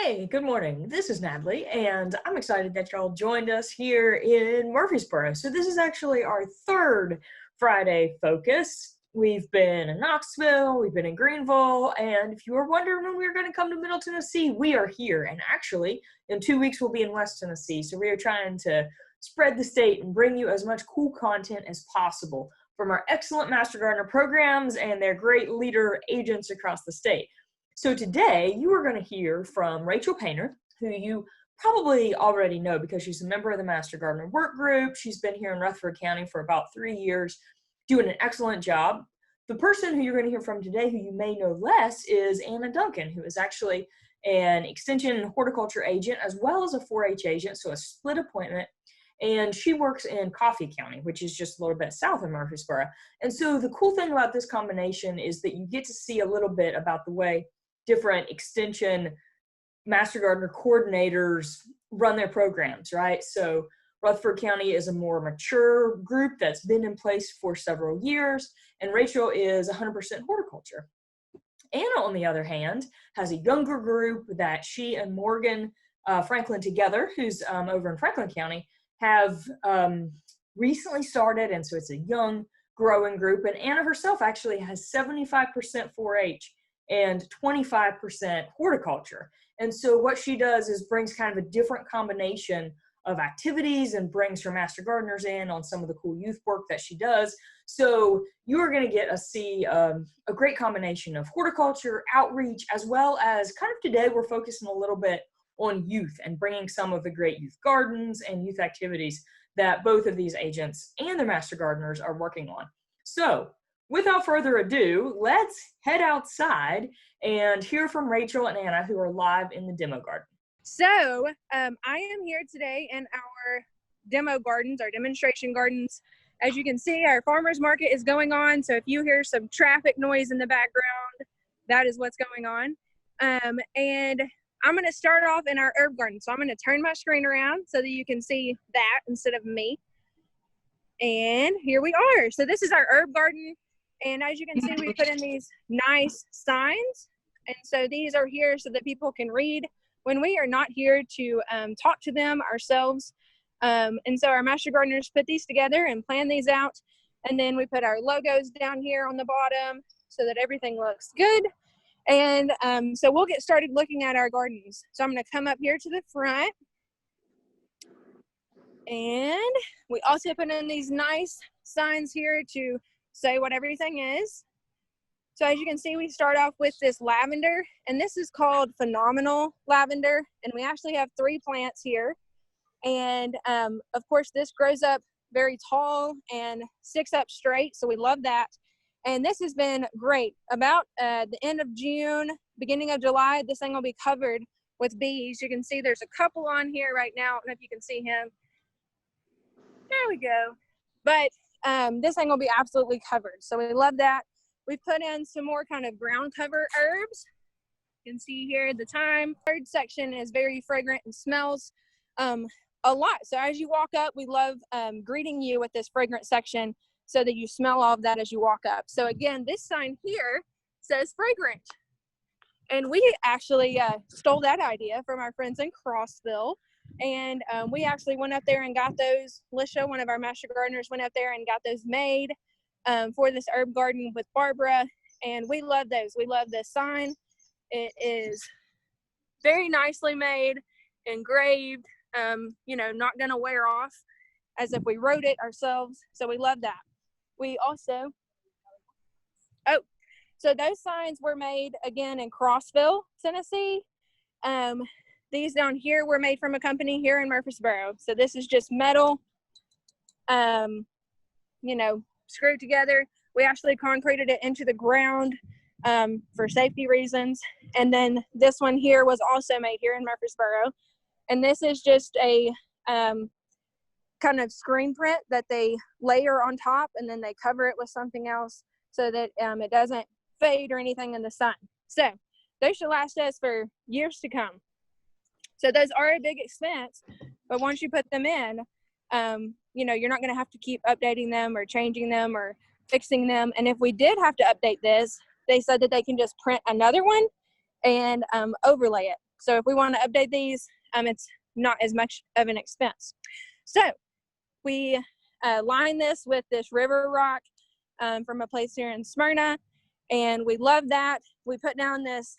Hey, good morning. This is Natalie, and I'm excited that y'all joined us here in Murfreesboro. So this is actually our third Friday focus. We've been in Knoxville, we've been in Greenville, and if you were wondering when we were going to come to Middle Tennessee, we are here. And actually, in 2 weeks, we'll be in West Tennessee. So we are trying to spread the state and bring you as much cool content as possible from our excellent Master Gardener programs and their great leader agents across the state. So today you are going to hear from Rachel Painter, who you probably already know because she's a member of the Master Gardener Work Group. She's been here in Rutherford County for about 3 years, doing an excellent job. The person who you're going to hear from today, who you may know less, is Anna Duncan, who is actually an extension horticulture agent as well as a 4-H agent, so a split appointment. And she works in Coffee County, which is just a little bit south of Murfreesboro. And so the cool thing about this combination is that you get to see a little bit about the way different extension Master Gardener coordinators run their programs, right? So Rutherford County is a more mature group that's been in place for several years, and Rachel is 100% horticulture. Anna, on the other hand, has a younger group that she and Morgan Franklin together, who's over in Franklin County, have recently started, and so it's a young, growing group. And Anna herself actually has 75% 4-H and 25% horticulture. And so what she does is brings kind of a different combination of activities and brings her Master Gardeners in on some of the cool youth work that she does. So you are going to get to see a great combination of horticulture, outreach, as well as kind of today we're focusing a little bit on youth and bringing some of the great youth gardens and youth activities that both of these agents and their Master Gardeners are working on. So without further ado, let's head outside and hear from Rachel and Anna, who are live in the demo garden. So I am here today in our demo gardens, our demonstration gardens. As you can see, our farmers market is going on. So if you hear some traffic noise in the background, that is what's going on. And I'm going to start off in our herb garden. So I'm going to turn my screen around so that you can see that instead of me. And here we are. So this is our herb garden. And as you can see, we put in these nice signs. And so these are here so that people can read when we are not here to talk to them ourselves. And so our Master Gardeners put these together and plan these out. And then we put our logos down here on the bottom so that everything looks good. And so we'll get started looking at our gardens. So I'm going to come up here to the front. And we also put in these nice signs here to say what everything is. So as you can see, we start off with this lavender, and this is called phenomenal lavender. And we actually have 3 plants here. And of course, this grows up very tall and sticks up straight. So we love that. And this has been great. About the end of June, beginning of July, this thing will be covered with bees. You can see there's a couple on here right now. I don't know if you can see him. There we go. But this thing will be absolutely covered. So we love that. We put in some more kind of ground cover herbs. You can see here the thyme. Third section is very fragrant and smells a lot. So as you walk up, we love greeting you with this fragrant section so that you smell all of that as you walk up. So again, this sign here says fragrant. And we actually stole that idea from our friends in Crossville. And we actually went up there and got those. Lisha, one of our Master Gardeners, went up there and got those made for this herb garden with Barbara. And we love those. We love this sign. It is very nicely made, engraved, you know, not going to wear off as if we wrote it ourselves. So we love that. We also, so those signs were made again in Crossville, Tennessee. These down here were made from a company here in Murfreesboro. So this is just metal, you know, screwed together. We actually concreted it into the ground for safety reasons. And then this one here was also made here in Murfreesboro. And this is just a kind of screen print that they layer on top, and then they cover it with something else so that it doesn't fade or anything in the sun. So those should last us for years to come. So those are a big expense, but once you put them in, you know, you're not going to have to keep updating them or changing them or fixing them. And if we did have to update this, they said that they can just print another one and overlay it. So if we want to update these, it's not as much of an expense. So we line this with this river rock from a place here in Smyrna, and we love that. We put down this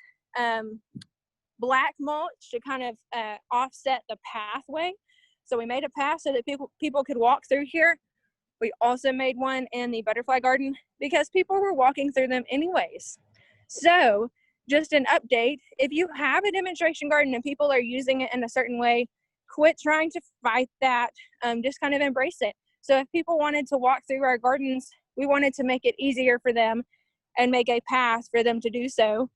black mulch to kind of offset the pathway. So we made a path so that people could walk through here. We also made one in the butterfly garden because people were walking through them anyways. So just an update, if you have a demonstration garden and people are using it in a certain way, quit trying to fight that, just kind of embrace it. So if people wanted to walk through our gardens, we wanted to make it easier for them and make a path for them to do so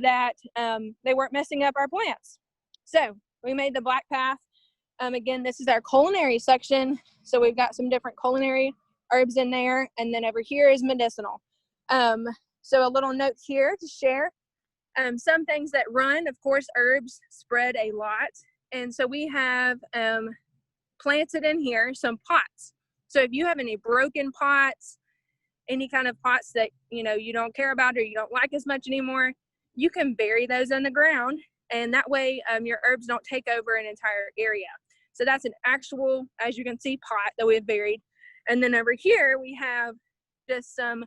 that they weren't messing up our plants. So we made the black path. Again, this is our culinary section. So we've got some different culinary herbs in there. And then over here is medicinal. So a little note here to share. Some things that run, of course, herbs spread a lot. And so we have planted in here some pots. So if you have any broken pots, any kind of pots that, you don't care about or you don't like as much anymore, you can bury those in the ground. And that way your herbs don't take over an entire area. So that's an actual, as you can see, pot that we've buried. And then over here, we have just some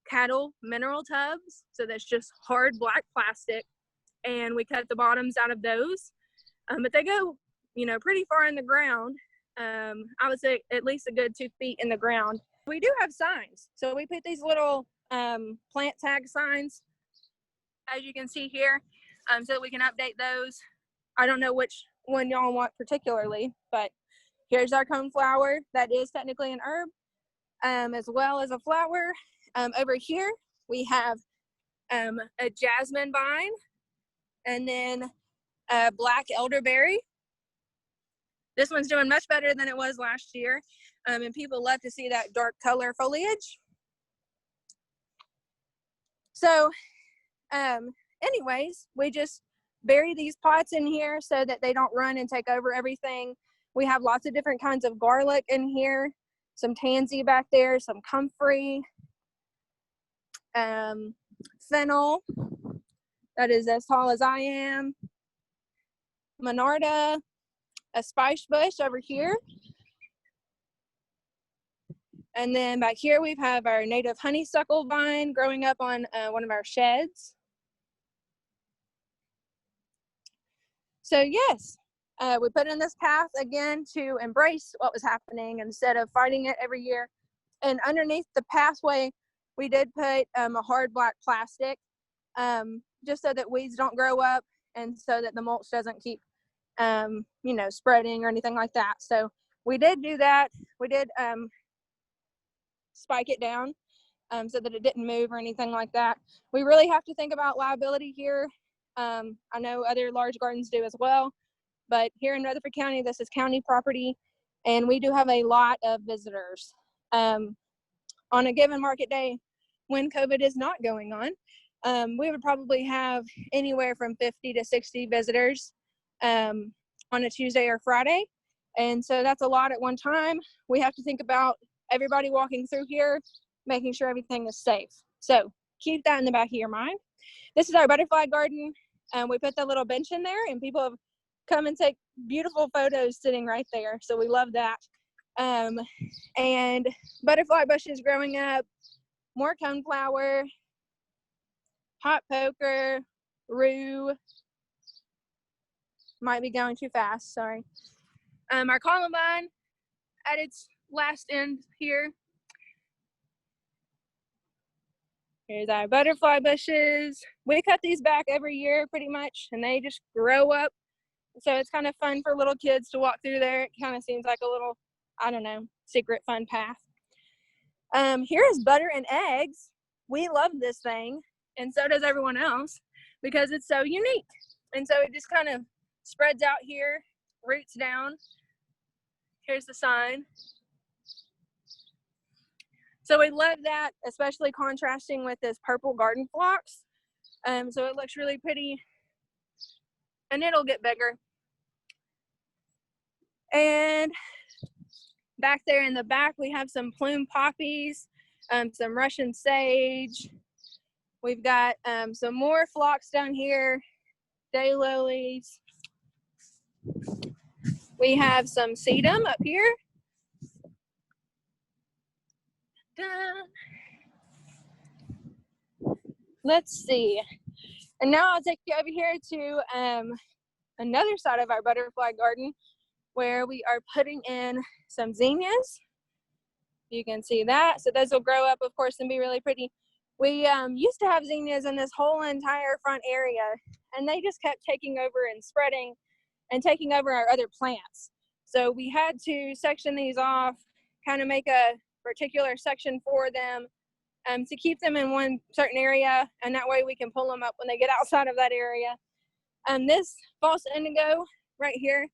cattle mineral tubs. So that's just hard black plastic. And we cut the bottoms out of those. But they go, pretty far in the ground. I would say at least a good 2 feet in the ground. We do have signs. So we put these little plant tag signs, as you can see here, so that we can update those. I don't know which one y'all want particularly, but here's our coneflower. That is technically an herb, as well as a flower. Over here, we have a jasmine vine, and then a black elderberry. This one's doing much better than it was last year, and people love to see that dark color foliage. So, anyways, we just bury these pots in here so that they don't run and take over everything. We have lots of different kinds of garlic in here, some tansy back there, some comfrey, fennel, that is as tall as I am, monarda, a spice bush over here. And then back here we have our native honeysuckle vine growing up on one of our sheds. So yes, we put in this path again to embrace what was happening instead of fighting it every year. And underneath the pathway, we did put a hard black plastic, just so that weeds don't grow up and so that the mulch doesn't keep, spreading or anything like that. So we did do that. We did spike it down so that it didn't move or anything like that. We really have to think about liability here. I know other large gardens do as well, but here in Rutherford County, this is county property, and we do have a lot of visitors. On a given market day, when COVID is not going on, we would probably have anywhere from 50 to 60 visitors on a Tuesday or Friday. And so that's a lot at one time. We have to think about everybody walking through here, making sure everything is safe. So keep that in the back of your mind. This is our butterfly garden. We put the little bench in there, and people have come and take beautiful photos sitting right there. So we love that. And butterfly bushes growing up, more coneflower, hot poker, rue. Might be going too fast, sorry. Our columbine at its last end here. Here's our butterfly bushes. We cut these back every year pretty much, and they just grow up. So it's kind of fun for little kids to walk through there. It kind of seems like a little, I don't know, secret fun path. Here is butter and eggs. We love this thing, and so does everyone else, because it's so unique. And so it just kind of spreads out here, roots down. Here's the sign. So we love that, especially contrasting with this purple garden phlox. So it looks really pretty, and it'll get bigger. And back there in the back, we have some plume poppies, some Russian sage. We've got some more phlox down here. daylilies. We have some sedum up here. Dun. Let's see. And now I'll take you over here to another side of our butterfly garden where we are putting in some zinnias. You can see that. So those will grow up, of course, and be really pretty. We used to have zinnias in this whole entire front area, and they just kept taking over and spreading and taking over our other plants. So we had to section these off, kind of make a particular section for them to keep them in one certain area, and that way we can pull them up when they get outside of that area. This false indigo right here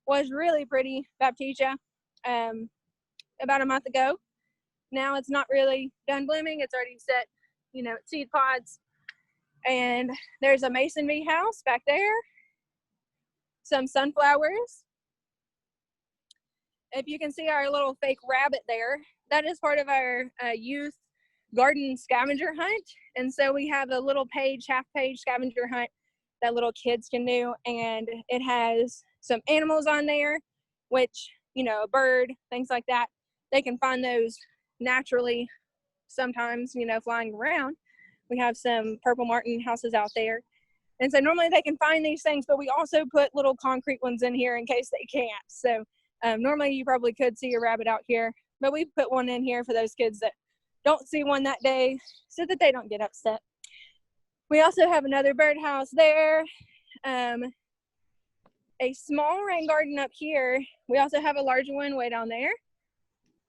was really pretty Baptisia about a month ago. Now it's not really done blooming. It's already set, you know, seed pods. And there's a mason bee house back there. Some sunflowers. If you can see our little fake rabbit there, that is part of our youth garden scavenger hunt. And so we have a little page, half page scavenger hunt that little kids can do. And it has some animals on there, which, you know, a bird, things like that. They can find those naturally sometimes, you know, flying around. We have some purple martin houses out there. And so normally they can find these things, but we also put little concrete ones in here in case they can't. So normally you probably could see a rabbit out here, but we put one in here for those kids that don't see one that day so that they don't get upset. We also have another birdhouse there. A small rain garden up here. We also have a larger one way down there.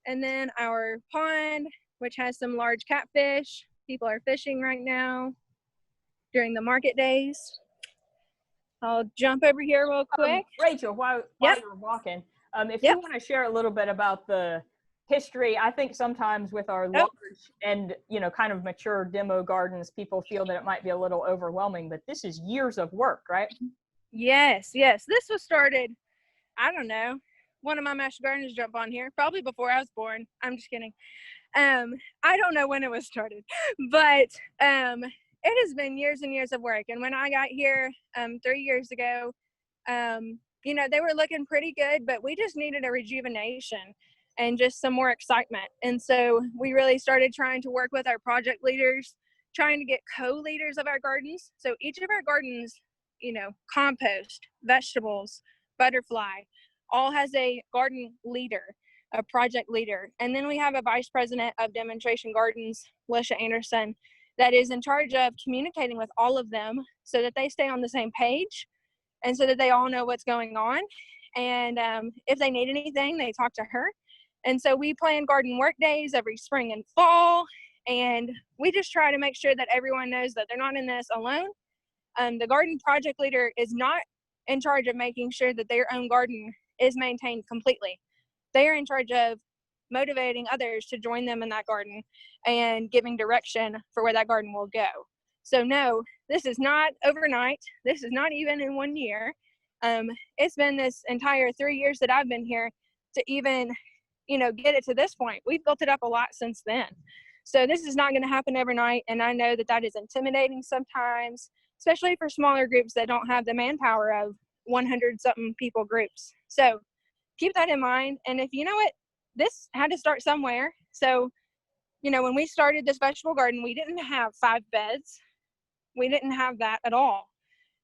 And then our pond, which has some large catfish. People are fishing right now during the market days. I'll jump over here real quick. Rachel, while you're walking, if you want to share a little bit about the history, I think sometimes with our large and, you know, kind of mature demo gardens, people feel that it might be a little overwhelming, but this is years of work, right? Yes, yes. This was started, I don't know, one of my master gardeners jumped on here, probably before I was born. I'm just kidding. I don't know when it was started, but it has been years and years of work. And when I got here 3 years ago, you know, they were looking pretty good, but we just needed a rejuvenation and just some more excitement. And so we really started trying to work with our project leaders, trying to get co-leaders of our gardens. So each of our gardens, you know, compost, vegetables, butterfly, all has a garden leader, a project leader. And then we have a vice president of demonstration gardens, Lisha Anderson, that is in charge of communicating with all of them so that they stay on the same page and so that they all know what's going on. And if they need anything, they talk to her. And so we plan garden work days every spring and fall. And we just try to make sure that everyone knows that they're not in this alone. The garden project leader is not in charge of making sure that their own garden is maintained completely. They are in charge of motivating others to join them in that garden and giving direction for where that garden will go. So no, this is not overnight. This is not even in 1 year. It's been this entire 3 years that I've been here to even, you know, get it to this point. We've built it up a lot since then. So this is not going to happen overnight. And I know that that is intimidating sometimes, especially for smaller groups that don't have the manpower of 100 something people groups. So keep that in mind. And if you know it, this had to start somewhere. So, you know, when we started this vegetable garden, we didn't have 5 beds. We didn't have that at all.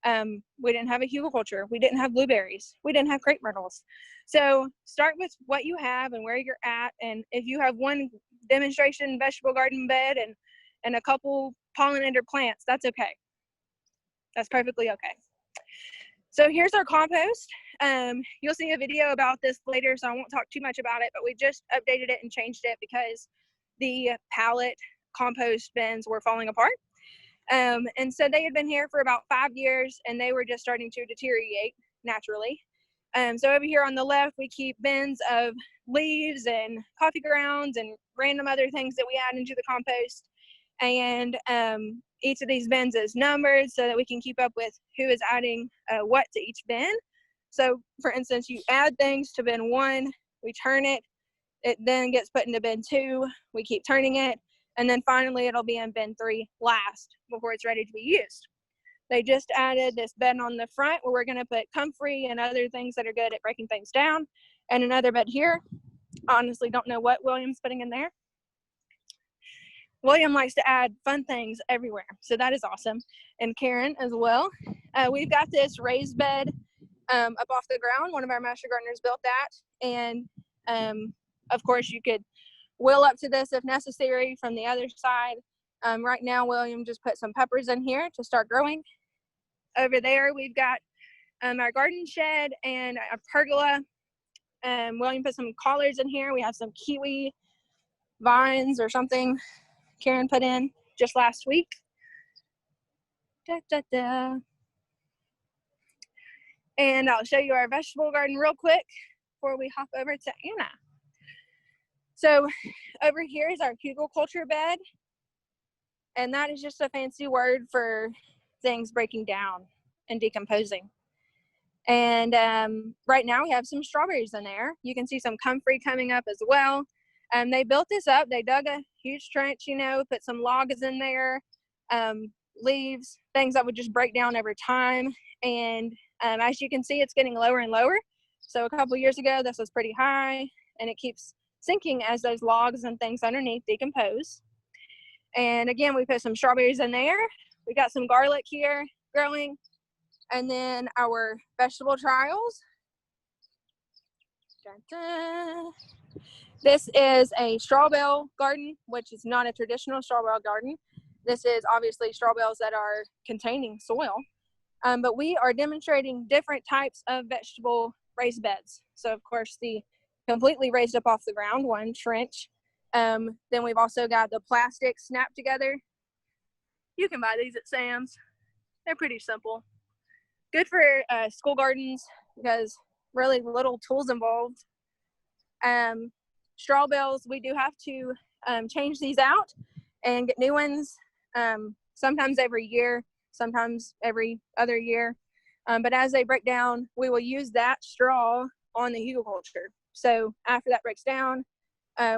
We didn't have a hugelkultur. We didn't have blueberries. We didn't have crepe myrtles. So start with what you have and where you're at. And if you have one demonstration vegetable garden bed and a couple pollinator plants, that's okay. That's perfectly okay. So here's our compost. You'll see a video about this later, so I won't talk too much about it, but we just updated it and changed it because the pallet compost bins were falling apart. And so they had been here for about 5 years and they were just starting to deteriorate naturally. So over here on the left, we keep bins of leaves and coffee grounds and random other things that we add into the compost. And each of these bins is numbered so that we can keep up with who is adding what to each bin. So for instance, you add things to bin 1, we turn it, it then gets put into bin 2, we keep turning it, and then finally it'll be in bin 3 last before it's ready to be used. They just added this bed on the front where we're going to put comfrey and other things that are good at breaking things down, and another bed here. Honestly, don't know what William's putting in there. William likes to add fun things everywhere, so that is awesome. And Karen as well. We've got this raised bed up off the ground. One of our master gardeners built that, and of course you could wheel up to this if necessary from the other side. Right now William just put some peppers in here to start growing. Over there we've got our garden shed and a pergola. William put some collards in here. We have some kiwi vines or something Karen put in just last week. Da, da, da. And I'll show you our vegetable garden real quick before we hop over to Anna. So over here is our horticulture bed, and that is just a fancy word for things breaking down and decomposing. And right now we have some strawberries in there. You can see some comfrey coming up as well. They built this up. They dug a huge trench, you know, put some logs in there, leaves, things that would just break down over time. And as you can see, it's getting lower and lower. So a couple years ago, this was pretty high, and it keeps sinking as those logs and things underneath decompose. And again, we put some strawberries in there. We got some garlic here growing. And then our vegetable trials. Dun-dun. This is a straw bale garden, which is not a traditional straw bale garden. This is obviously straw bales that are containing soil. But we are demonstrating different types of vegetable raised beds. So of course the completely raised up off the ground, one trench. Then we've also got the plastic snapped together. You can buy these at Sam's. They're pretty simple. Good for school gardens because really little tools involved. Straw bales, we do have to change these out and get new ones, sometimes every year, sometimes every other year. But as they break down, we will use that straw on the horticulture. So after that breaks down,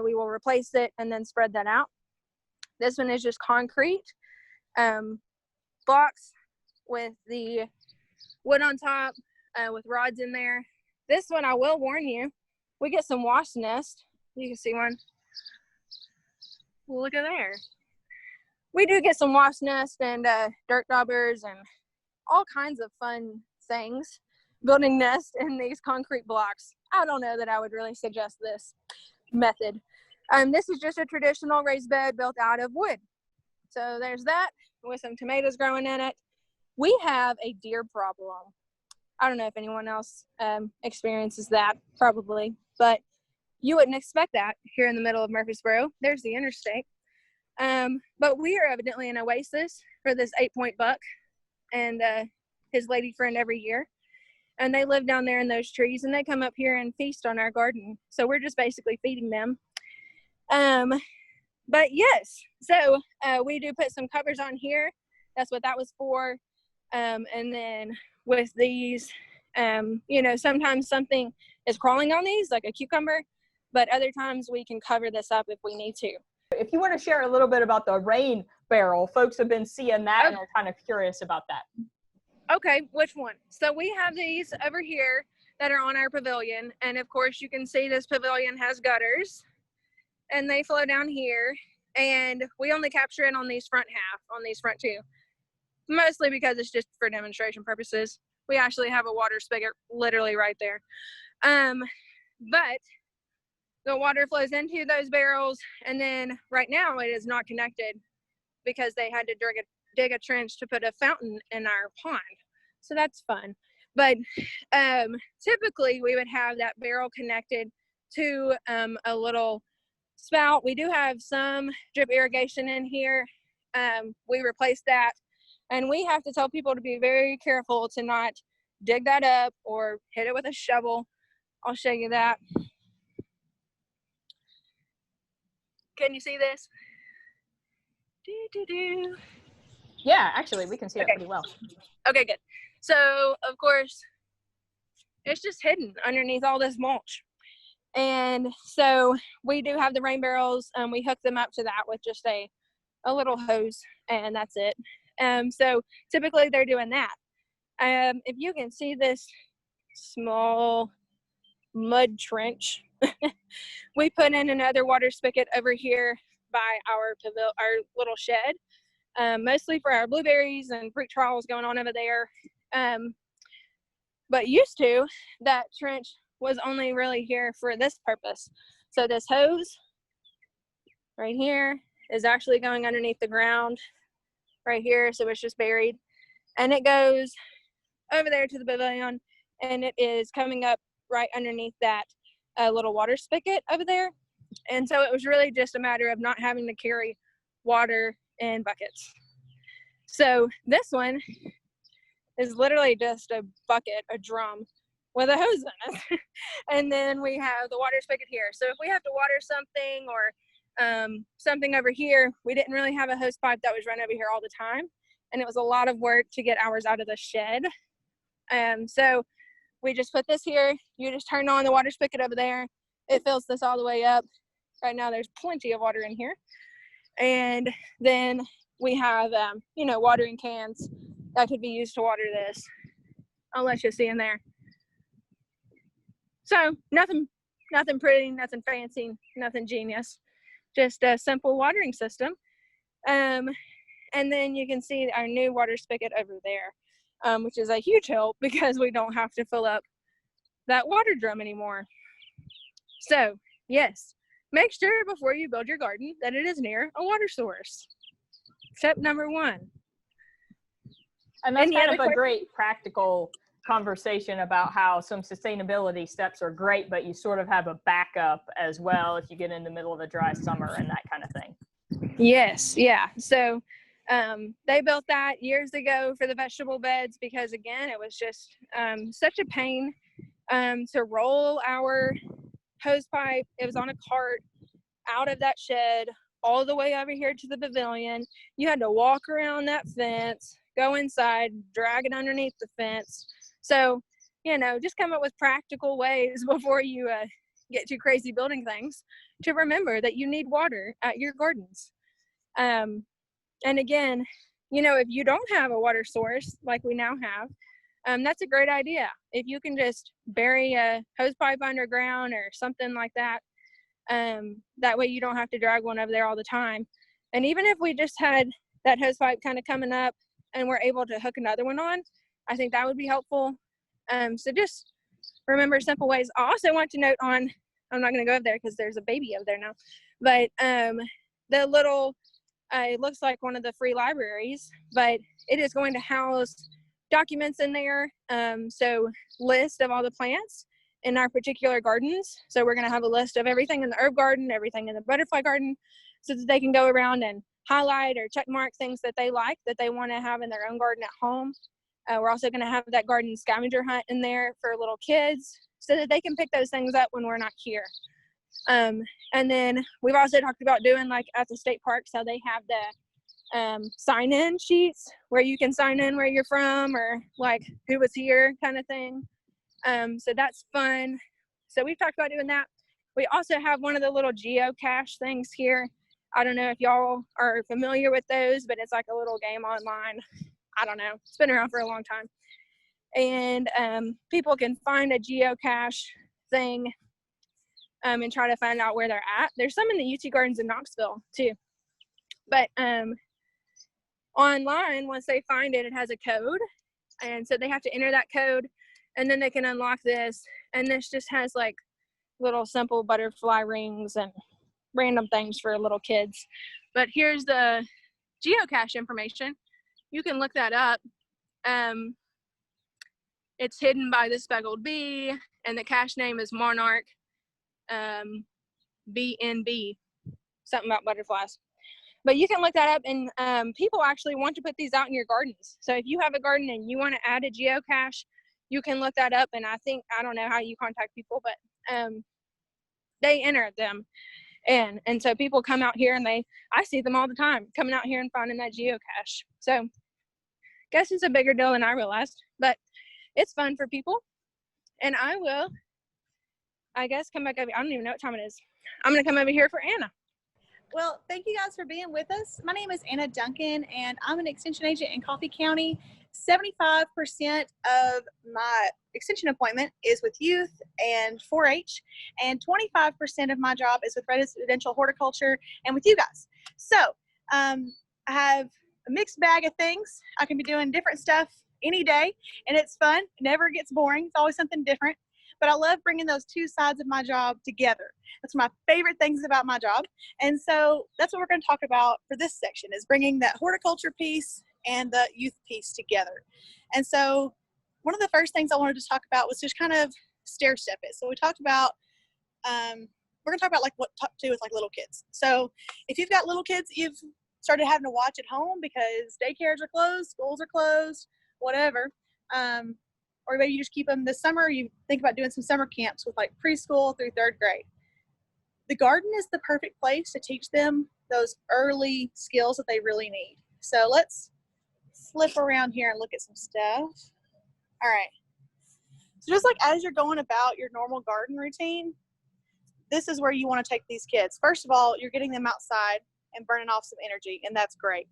we will replace it and then spread that out. This one is just concrete blocks with the wood on top with rods in there. This one, I will warn you, we get some wasp nest. You can see one. Look at there. We do get some wasp nest and dirt daubers and all kinds of fun things building nests in these concrete blocks. I don't know that I would really suggest this method. This is just a traditional raised bed built out of wood. So there's that with some tomatoes growing in it. We have a deer problem. I don't know if anyone else experiences that, probably, but you wouldn't expect that here in the middle of Murfreesboro. There's the interstate. But we are evidently an oasis for this 8-point buck and his lady friend every year. And they live down there in those trees, and they come up here and feast on our garden. So we're just basically feeding them. But yes, so we do put some covers on here. That's what that was for. And then with these, you know, sometimes something is crawling on these, like a cucumber, but other times we can cover this up if we need to. If you want to share a little bit about the rain barrel, folks have been seeing that and are kind of curious about that. Okay, which one? So we have these over here that are on our pavilion. And of course you can see this pavilion has gutters and they flow down here. And we only capture it on these front half, on these front two. Mostly because it's just for demonstration purposes. We actually have a water spigot literally right there. But the water flows into those barrels, and then right now it is not connected because they had to dig a trench to put a fountain in our pond. So that's fun. But typically we would have that barrel connected to a little spout. We do have some drip irrigation in here. We replaced that. And we have to tell people to be very careful to not dig that up or hit it with a shovel. I'll show you that. Can you see this? Yeah, actually, we can see it pretty well. Okay, good. So, of course, it's just hidden underneath all this mulch. And so we do have the rain barrels, and we hook them up to that with just a little hose, and that's it. So typically they're doing that. If you can see this small mud trench, we put in another water spigot over here by our little shed, mostly for our blueberries and fruit trials going on over there. But used to, that trench was only really here for this purpose. So this hose right here is actually going underneath the ground right here, so it's just buried, and it goes over there to the pavilion, and it is coming up right underneath that little water spigot over there. And so it was really just a matter of not having to carry water in buckets. So this one is literally just a bucket, a drum with a hose in it. And then we have the water spigot here. So if we have to water something or something over here, we didn't really have a hose pipe that was run over here all the time, and it was a lot of work to get ours out of the shed. So we just put this here. You just turn on the water spigot over there. It fills this all the way up. Right now there's plenty of water in here, and then we have watering cans that could be used to water this. I'll let you see in there. So nothing pretty, nothing fancy, nothing genius, just a simple watering system. And then you can see our new water spigot over there, which is a huge help because we don't have to fill up that water drum anymore. So yes, make sure before you build your garden that it is near a water source. Step number 1. And that's kind of a great practical conversation about how some sustainability steps are great, but you sort of have a backup as well if you get in the middle of a dry summer and that kind of thing. Yes, yeah. So they built that years ago for the vegetable beds because, again, it was just such a pain to roll our hose pipe. It was on a cart out of that shed all the way over here to the pavilion. You had to walk around that fence, go inside, drag it underneath the fence. So, just come up with practical ways before you get too crazy building things to remember that you need water at your gardens. And again, if you don't have a water source like we now have, that's a great idea. If you can just bury a hose pipe underground or something like that, that way you don't have to drag one over there all the time. And even if we just had that hose pipe kind of coming up and we're able to hook another one on, I think that would be helpful. So just remember simple ways. I also want to note on, I'm not going to go over there because there's a baby over there now, but the little, it looks like one of the free libraries, but it is going to house documents in there. So list of all the plants in our particular gardens. So we're going to have a list of everything in the herb garden, everything in the butterfly garden, so that they can go around and highlight or check mark things that they like, that they want to have in their own garden at home. We're also going to have that garden scavenger hunt in there for little kids so that they can pick those things up when we're not here. And then we've also talked about doing, like at the state parks, how they have the sign-in sheets where you can sign in where you're from or like who was here kind of thing. So that's fun. So we've talked about doing that. We also have one of the little geocache things here. I don't know if y'all are familiar with those, but it's like a little game online. I don't know. It's been around for a long time. And people can find a geocache thing and try to find out where they're at. There's some in the UT Gardens in Knoxville too. But online, once they find it, it has a code. And so they have to enter that code and then they can unlock this. And this just has like little simple butterfly rings and random things for little kids. But here's the geocache information. You can look that up. It's hidden by the speckled bee, and the cache name is Monarch BNB, something about butterflies. But you can look that up, and people actually want to put these out in your gardens. So if you have a garden and you want to add a geocache, you can look that up. And I don't know how you contact people, but they enter them. And so people come out here and I see them all the time coming out here and finding that geocache. So I guess it's a bigger deal than I realized, but it's fun for people. And I will, I guess, come back over. I don't even know what time it is. I'm going to come over here for Anna. Well, thank you guys for being with us. My name is Anna Duncan, and I'm an extension agent in Coffee County. 75% of my extension appointment is with youth and 4-H, and 25% of my job is with residential horticulture and with you guys. So I have a mixed bag of things. I can be doing different stuff any day, and it's fun. It never gets boring. It's always something different. But I love bringing those two sides of my job together. That's my favorite things about my job. And so that's what we're going to talk about for this section, is bringing that horticulture piece and the youth piece together. And so one of the first things I wanted to talk about was just kind of stair step it. So we talked about, we're going to talk about like what to do with like little kids. So if you've got little kids that you've started having to watch at home because daycares are closed, schools are closed, whatever, or maybe you just keep them this summer, you think about doing some summer camps with like preschool through 3rd grade. The garden is the perfect place to teach them those early skills that they really need. So let's flip around here and look at some stuff. All right. So just like as you're going about your normal garden routine, this is where you want to take these kids. First of all, you're getting them outside and burning off some energy, and that's great.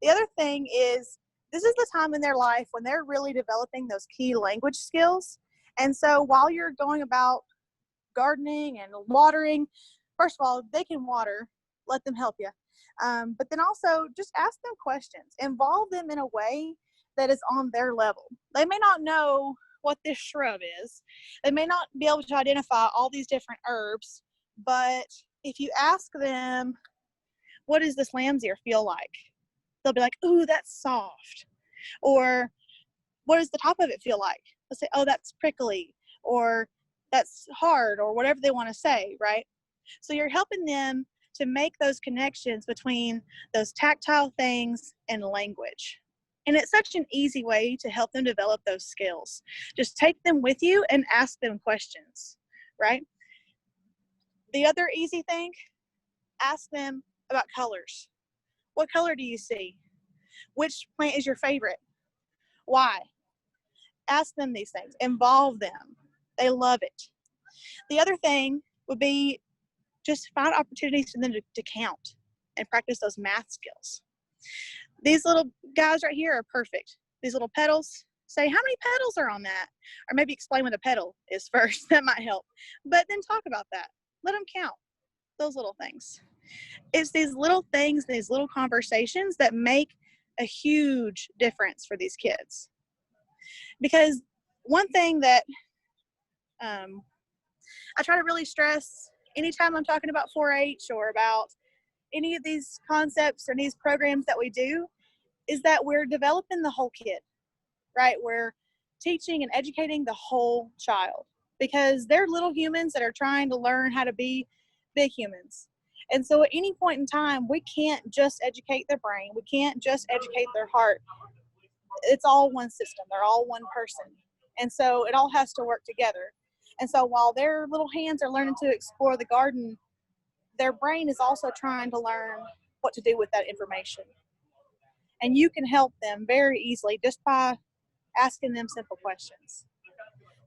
The other thing is, this is the time in their life when they're really developing those key language skills. And so while you're going about gardening and watering, first of all, they can water, let them help you. But then also just ask them questions, involve them in a way that is on their level. They may not know what this shrub is. They may not be able to identify all these different herbs, but if you ask them, what does this lamb's ear feel like? They'll be like, ooh, that's soft. Or what does the top of it feel like? They'll say, oh, that's prickly, or that's hard, or whatever they want to say, right? So you're helping them to make those connections between those tactile things and language. And it's such an easy way to help them develop those skills. Just take them with you and ask them questions, right? The other easy thing, ask them about colors. What color do you see? Which plant is your favorite? Why? Ask them these things. Involve them. They love it. The other thing would be just find opportunities for them to count and practice those math skills. These little guys right here are perfect. These little petals, say how many petals are on that? Or maybe explain what a petal is first. That might help. But then talk about that. Let them count those little things. It's these little things, these little conversations that make a huge difference for these kids. Because one thing that I try to really stress anytime I'm talking about 4-H or about any of these concepts or these programs that we do is that we're developing the whole kid, right? We're teaching and educating the whole child because they're little humans that are trying to learn how to be big humans. And so at any point in time, we can't just educate their brain. We can't just educate their heart. It's all one system. They're all one person. And so it all has to work together. And so while their little hands are learning to explore the garden, their brain is also trying to learn what to do with that information. And you can help them very easily just by asking them simple questions.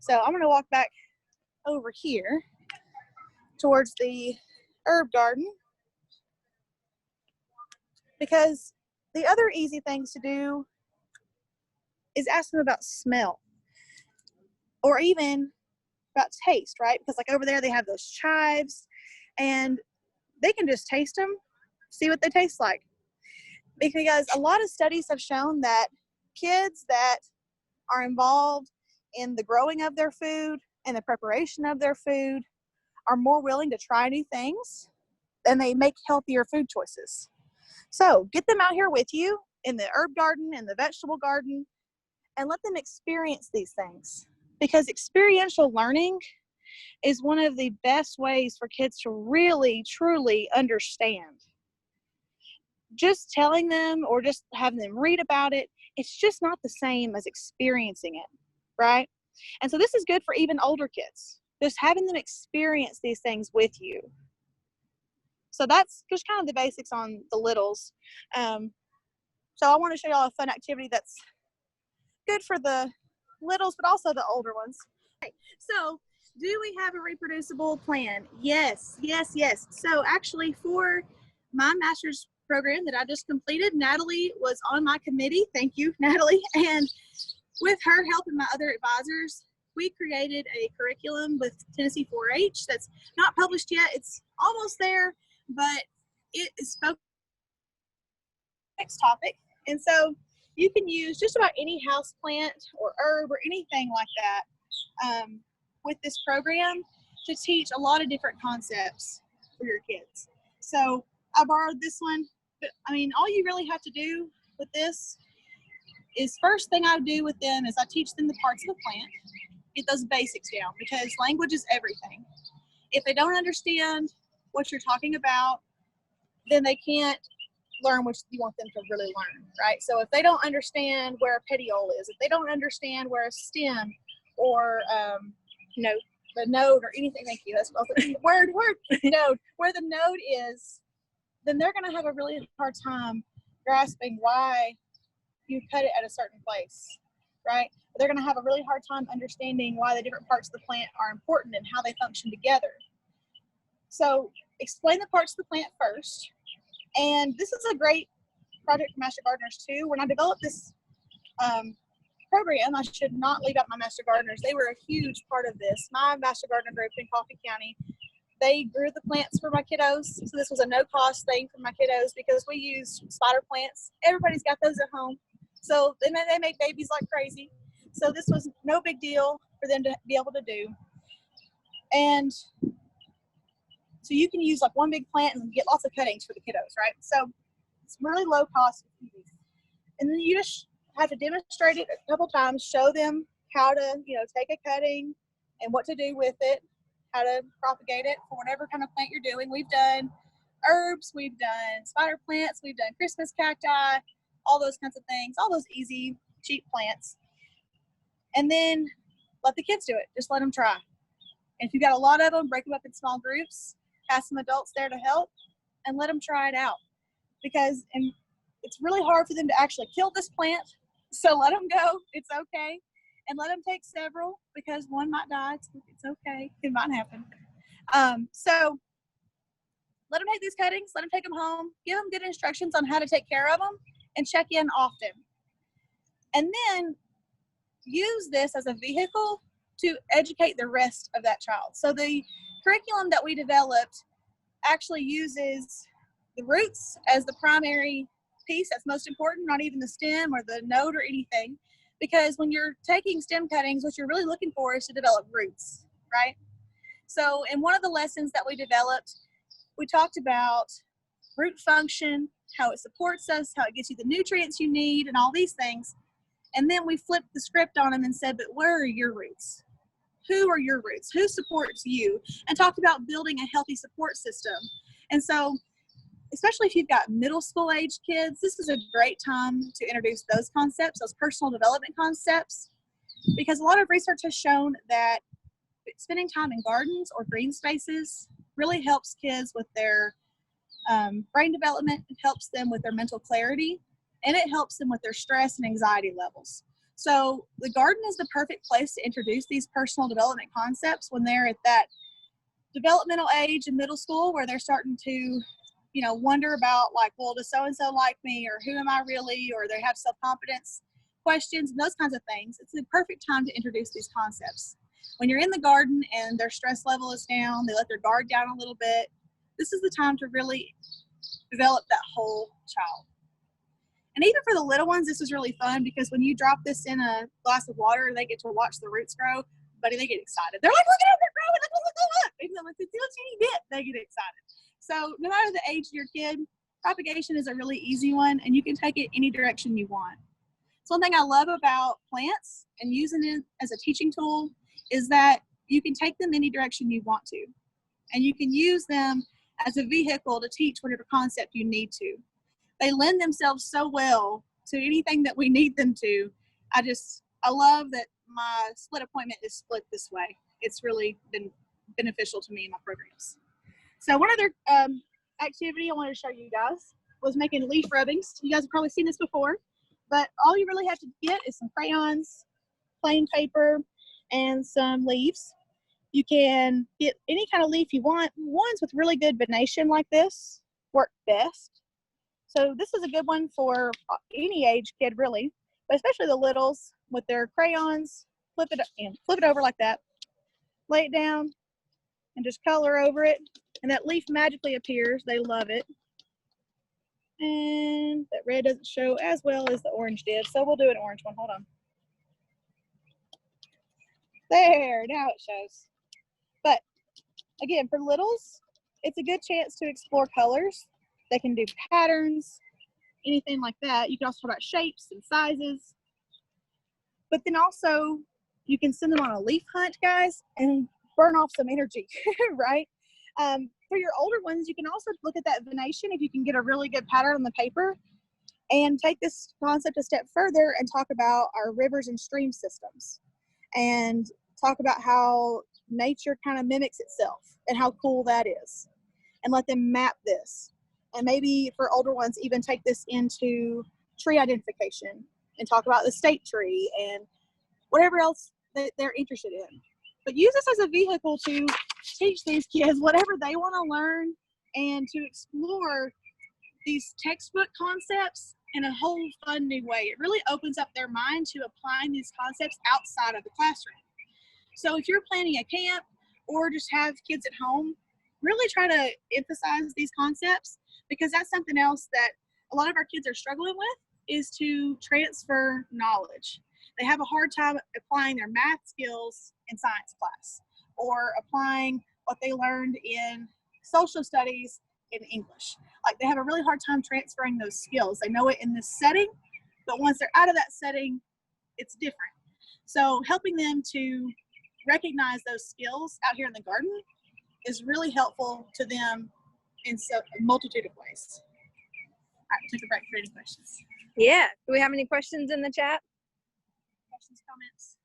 So I'm going to walk back over here towards the herb garden, because the other easy things to do is ask them about smell or even about taste, right? Because like over there they have those chives and they can just taste them, see what they taste like. Because a lot of studies have shown that kids that are involved in the growing of their food and the preparation of their food are more willing to try new things and they make healthier food choices. So get them out here with you in the herb garden and the vegetable garden and let them experience these things, because experiential learning is one of the best ways for kids to really, truly understand. Just telling them or just having them read about it, it's just not the same as experiencing it, right? And so this is good for even older kids, just having them experience these things with you. So that's just kind of the basics on the littles. So I want to show y'all a fun activity that's good for the littles, but also the older ones. Okay, so do we have a reproducible plan? Yes, yes, yes. So actually for my master's program that I just completed, Natalie was on my committee. Thank you, Natalie. And with her help and my other advisors, we created a curriculum with Tennessee 4-H that's not published yet. It's almost there, but it is focused on the next topic. And so you can use just about any house plant or herb or anything like that with this program to teach a lot of different concepts for your kids. So I borrowed this one, but I mean, all you really have to do with this is first thing I do with them is I teach them the parts of the plant, get those basics down, because language is everything. If they don't understand what you're talking about, then they can't learn what you want them to really learn, right? So if they don't understand where a petiole is, if they don't understand where a stem or, you know, the node or anything, thank you, that's word, node, where the node is, then they're going to have a really hard time grasping why you cut it at a certain place, right? They're going to have a really hard time understanding why the different parts of the plant are important and how they function together. So explain the parts of the plant first. And this is a great project for Master Gardeners too. When I developed this program, I should not leave out my Master Gardeners. They were a huge part of this. My Master Gardener group in Coffee County, they grew the plants for my kiddos. So this was a no-cost thing for my kiddos because we use spider plants. Everybody's got those at home. So they make babies like crazy. So this was no big deal for them to be able to do. And so you can use like one big plant and get lots of cuttings for the kiddos, right? So it's really low cost. And then you just have to demonstrate it a couple times, show them how to, you know, take a cutting and what to do with it, how to propagate it for whatever kind of plant you're doing. We've done herbs, we've done spider plants, we've done Christmas cacti, all those kinds of things, all those easy, cheap plants. And then let the kids do it. Just let them try. And if you've got a lot of them, break them up in small groups, have some adults there to help, and let them try it out. Because it's really hard for them to actually kill this plant. So let them go. It's okay. And let them take several because one might die. It's okay. It might happen. So let them take these cuttings. Let them take them home. Give them good instructions on how to take care of them and check in often. And then use this as a vehicle to educate the rest of that child. So the curriculum that we developed actually uses the roots as the primary piece that's most important, not even the stem or the node or anything. Because when you're taking stem cuttings, what you're really looking for is to develop roots, right? So in one of the lessons that we developed, we talked about root function, how it supports us, how it gets you the nutrients you need, and all these things. And then we flipped the script on them and said, but where are your roots? Who are your roots? Who supports you? And talked about building a healthy support system. And so, especially if you've got middle school age kids, this is a great time to introduce those concepts, those personal development concepts, because a lot of research has shown that spending time in gardens or green spaces really helps kids with their brain development. It helps them with their mental clarity, and it helps them with their stress and anxiety levels. So the garden is the perfect place to introduce these personal development concepts when they're at that developmental age in middle school where they're starting to, you know, wonder about like, well, does so-and-so like me, or who am I really, or they have self-confidence questions and those kinds of things. It's the perfect time to introduce these concepts. When you're in the garden and their stress level is down, they let their guard down a little bit, this is the time to really develop that whole child. And even for the little ones, this is really fun because when you drop this in a glass of water and they get to watch the roots grow, buddy, they get excited. They're like, look at it, they're growing, look. Even though it's a teeny bit, they get excited. So no matter the age of your kid, propagation is a really easy one, and you can take it any direction you want. So one thing I love about plants and using it as a teaching tool is that you can take them any direction you want to, and you can use them as a vehicle to teach whatever concept you need to. They lend themselves so well to anything that we need them to. I love that my split appointment is split this way. It's really been beneficial to me in my programs. So one other activity I wanted to show you guys was making leaf rubbings. You guys have probably seen this before, but all you really have to get is some crayons, plain paper, and some leaves. You can get any kind of leaf you want. Ones with really good venation like this work best. So this is a good one for any age kid, really, but especially the littles with their crayons. Flip it over like that. Lay it down and just color over it, and that leaf magically appears. They love it. And that red doesn't show as well as the orange did, so we'll do an orange one. Hold on. There, now it shows. But again, for littles, it's a good chance to explore colors. They can do patterns, anything like that. You can also talk about shapes and sizes. But then also, you can send them on a leaf hunt, guys, and burn off some energy, right? For your older ones, you can also look at that venation if you can get a really good pattern on the paper, and take this concept a step further and talk about our rivers and stream systems, and talk about how nature kind of mimics itself and how cool that is, and let them map this. And maybe for older ones, even take this into tree identification and talk about the state tree and whatever else that they're interested in. But use this as a vehicle to teach these kids whatever they want to learn, and to explore these textbook concepts in a whole fun new way. It really opens up their mind to applying these concepts outside of the classroom. So if you're planning a camp or just have kids at home, really try to emphasize these concepts, because that's something else that a lot of our kids are struggling with, is to transfer knowledge. They have a hard time applying their math skills in science class, or applying what they learned in social studies in English. Like, they have a really hard time transferring those skills. They know it in this setting, but once they're out of that setting, it's different. So helping them to recognize those skills out here in the garden is really helpful to them in a multitude of ways. All right, we'll take a break for any questions. Yeah. Do we have any questions in the chat? Questions, comments?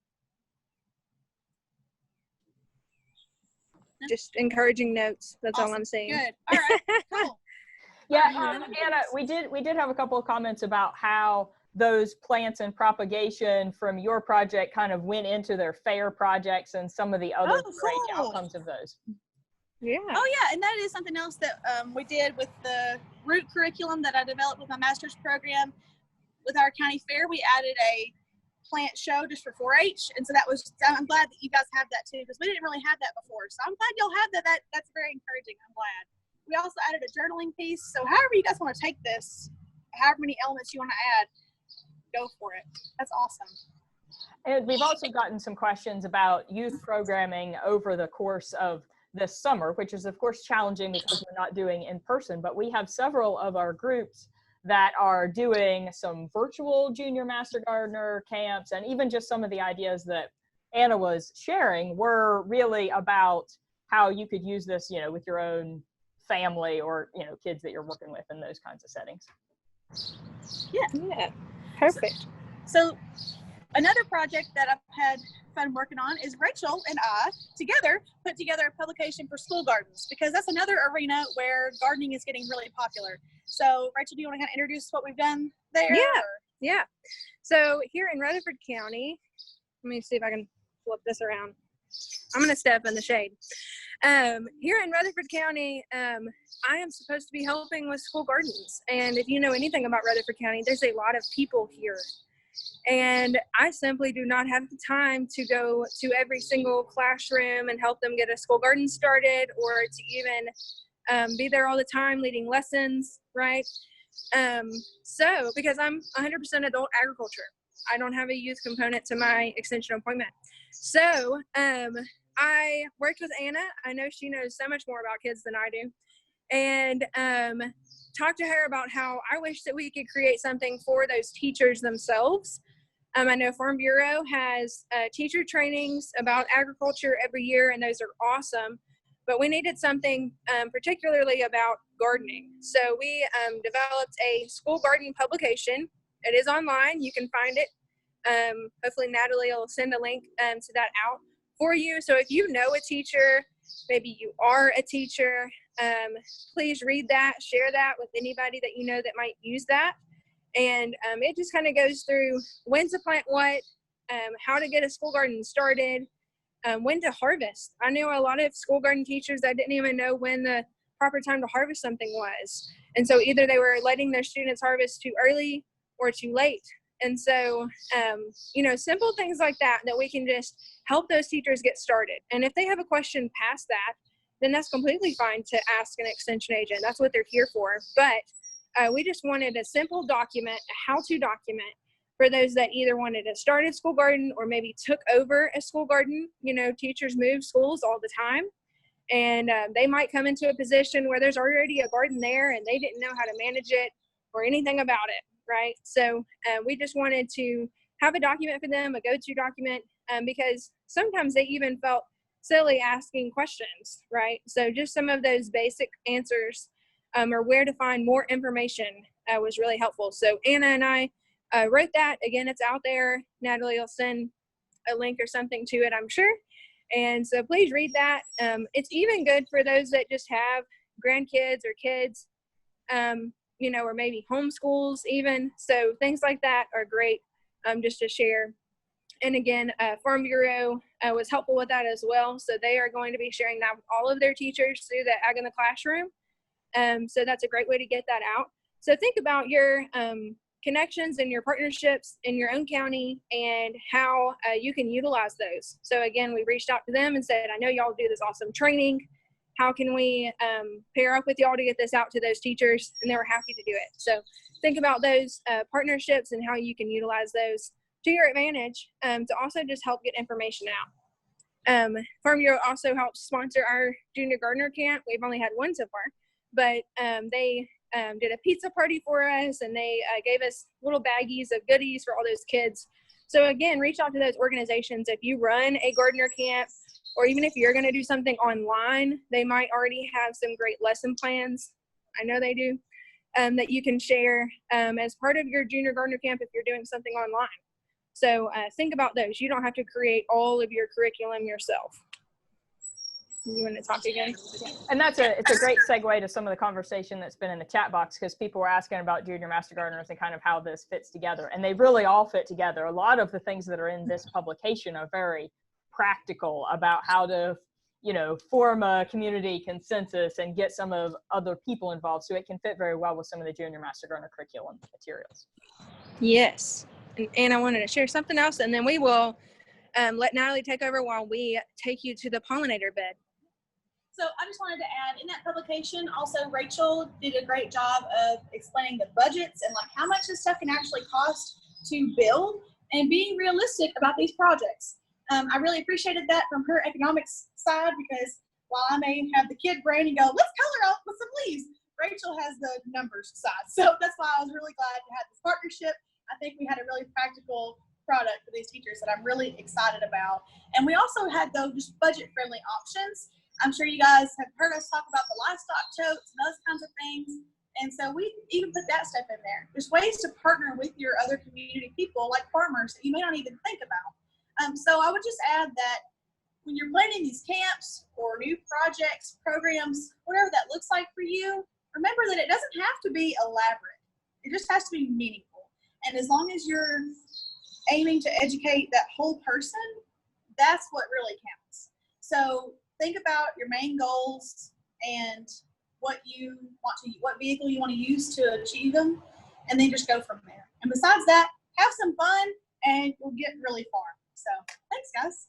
Just encouraging notes. That's Awesome. all I'm saying. Good. All right. Cool. Yeah, Anna, we did have a couple of comments about how those plants and propagation from your project kind of went into their fair projects and some of the other great outcomes of those. Yeah. Oh yeah, and that is something else that we did with the root curriculum that I developed with my master's program. With our county fair, we added a plant show just for 4-H, and so I'm glad that you guys have that too, because we didn't really have that before. So I'm glad you'll have that. That's very encouraging. I'm glad. We also added a journaling piece. So however you guys want to take this, however many elements you want to add, go for it. That's awesome. And we've also gotten some questions about youth programming over the course of this summer, which is of course challenging because we're not doing in person, but we have several of our groups that are doing some virtual junior master gardener camps, and even just some of the ideas that Anna was sharing were really about how you could use this, with your own family or, kids that you're working with in those kinds of settings. Yeah. Perfect. So another project that I've had fun working on is Rachel and I together put together a publication for school gardens, because that's another arena where gardening is getting really popular. So Rachel, do you want to kind of introduce what we've done there? Yeah. So here in Rutherford County, let me see if I can flip this around. I'm going to step in the shade. Here in Rutherford County, I am supposed to be helping with school gardens. And if you know anything about Rutherford County, there's a lot of people here. And I simply do not have the time to go to every single classroom and help them get a school garden started, or to even be there all the time leading lessons, right? So because I'm 100% adult agriculture, I don't have a youth component to my extension appointment. So I worked with Anna. I know she knows so much more about kids than I do. And talked to her about how I wish that we could create something for those teachers themselves. I know Farm Bureau has teacher trainings about agriculture every year, and those are awesome. But we needed something particularly about gardening. So we developed a school garden publication. It is online. You can find it. Hopefully Natalie will send a link to that out for you. So if you know a teacher, maybe you are a teacher, please read that, share that with anybody that you know that might use that. And it just kind of goes through when to plant what, how to get a school garden started, when to harvest. I know a lot of school garden teachers that didn't even know when the proper time to harvest something was. And so either they were letting their students harvest too early or too late. And so, simple things like that we can just help those teachers get started. And if they have a question past that, then that's completely fine to ask an extension agent. That's what they're here for. But we just wanted a simple document, a how-to document for those that either wanted to start a school garden or maybe took over a school garden. Teachers move schools all the time, and they might come into a position where there's already a garden there and they didn't know how to manage it or anything about it, right? So we just wanted to have a document for them, a go-to document, because sometimes they even felt silly asking questions, right? So just some of those basic answers or where to find more information was really helpful. So Anna and I wrote that. Again, it's out there. Natalie will send a link or something to it, I'm sure. And so please read that. It's even good for those that just have grandkids or kids, or maybe homeschools even. So things like that are great just to share. And again, Farm Bureau was helpful with that as well. So they are going to be sharing that with all of their teachers through the Ag in the Classroom. So that's a great way to get that out. So think about your connections and your partnerships in your own county and how you can utilize those. So again, we reached out to them and said, I know y'all do this awesome training. How can we pair up with y'all to get this out to those teachers? And they were happy to do it. So think about those partnerships and how you can utilize those to your advantage to also just help get information out. Farm Bureau also helps sponsor our junior gardener camp. We've only had one so far, but they did a pizza party for us, and they gave us little baggies of goodies for all those kids. So again, reach out to those organizations. If you run a gardener camp, or even if you're going to do something online, they might already have some great lesson plans. I know they do, that you can share as part of your junior gardener camp if you're doing something online. So think about those. You don't have to create all of your curriculum yourself. You want to talk again? And it's a great segue to some of the conversation that's been in the chat box, because people were asking about junior master gardeners and kind of how this fits together. And they really all fit together. A lot of the things that are in this publication are very practical about how to, form a community consensus and get some of other people involved. So it can fit very well with some of the junior master gardener curriculum materials. Yes. And I wanted to share something else, and then we will let Natalie take over while we take you to the pollinator bed. So I just wanted to add, in that publication, also Rachel did a great job of explaining the budgets and how much this stuff can actually cost to build and being realistic about these projects. I really appreciated that from her economics side, because while I may have the kid brain and go, let's color up with some leaves, Rachel has the numbers side. So that's why I was really glad to have this partnership. I think we had a really practical product for these teachers that I'm really excited about. And we also had those just budget-friendly options. I'm sure you guys have heard us talk about the livestock totes and those kinds of things. And so we even put that stuff in there. There's ways to partner with your other community people, like farmers, that you may not even think about. So I would just add that when you're planning these camps or new projects, programs, whatever that looks like for you, remember that it doesn't have to be elaborate. It just has to be meaningful. And as long as you're aiming to educate that whole person, that's what really counts. So think about your main goals and what vehicle you want to use to achieve them, and then just go from there. And besides that, have some fun and you'll get really far. So thanks, guys.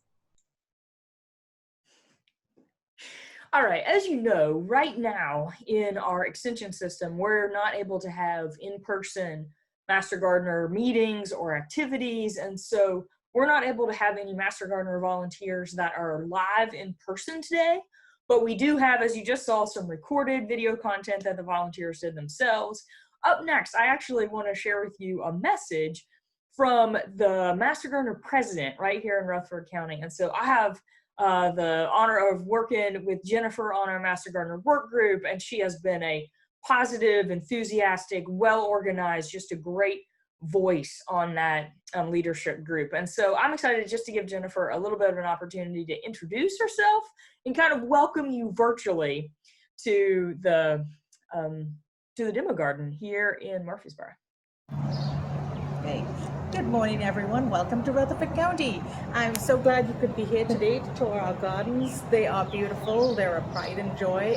All right, as you know, right now in our extension system, we're not able to have in-person Master Gardener meetings or activities, and so we're not able to have any Master Gardener volunteers that are live in person today, but we do have, as you just saw, some recorded video content that the volunteers did themselves. Up next, I actually want to share with you a message from the Master Gardener president right here in Rutherford County. And so I have the honor of working with Jennifer on our Master Gardener work group, and she has been a positive, enthusiastic, well-organized, just a great voice on that leadership group. And so I'm excited just to give Jennifer a little bit of an opportunity to introduce herself and kind of welcome you virtually to the demo garden here in Murfreesboro. Okay. Good morning, everyone. Welcome to Rutherford County. I'm so glad you could be here today to tour our gardens. They are beautiful. They're a pride and joy.